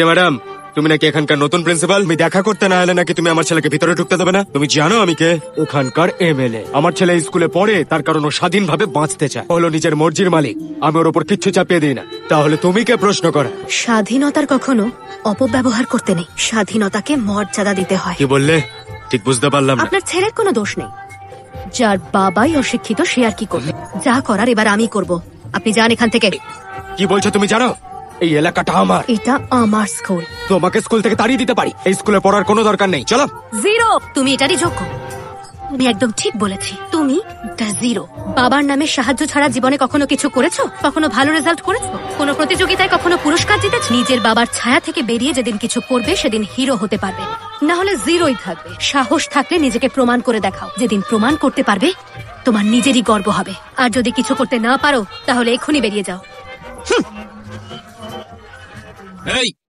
যে ম্যাডাম, তুমি নাকি এখানকার নতুন প্রিন্সিপাল। তুমি দেখা করতে না এলে নাকি তুমি আমার ছেলেকে ভিতরে ঢুকতে দেবে না? তুমি জানো আমি কে? এখানকার এমএলএ। আমার ছেলে স্কুলে পড়ে, তার কারণ ও স্বাধীনভাবে বাঁচতে চায়। ও হলো নিজের মর্জির মালিক, আমি ওর উপর কিচ্ছু চাপিয়ে দিই না। তাহলে তুমি কে প্রশ্ন করা? স্বাধীনতার কখনো অপব্যবহার করতে নেই, স্বাধীনতাকে মর্যাদা দিতে হয়। কি বললে ঠিক বুঝতে পারলাম না। আপনার ছেলের কোনো দোষ নেই, যার বাবাই অশিক্ষিত সে আর কি করবে। যা করার এবার আমি করব, আপনি যান এখান থেকে। কি বলছো তুমি? জানো এই এলাকাটা আমার। এটা আমার স্কুল। তোমাকে স্কুল থেকে তাড়িয়ে দিতে পারি, এই স্কুলে পড়ার কোনো দরকার নেই। চলো। জিরো। তুমি এটারই যোগ্য। তুমি একদম ঠিক বলেছি, তুমি জিরো। বাবার নামে সাহায্য ছাড়া জীবনে কখনো কিছু করেছো? কখনো ভালো রেজাল্ট করেছো? কোনো প্রতিযোগিতায় কখনো পুরস্কার জিতেছো? নিজের বাবার ছায়া থেকে বেরিয়ে যেদিন কিছু করবে সেদিন হিরো হতে পারবে, না হলে জিরোই থাকবে। সাহস থাকলে নিজেকে প্রমাণ করে দেখাও। যেদিন প্রমাণ করতে পারবে তোমার নিজেরই গর্ব হবে। আর যদি কিছু করতে না পারো তাহলে এক্ষুনি বেরিয়ে যাও। এই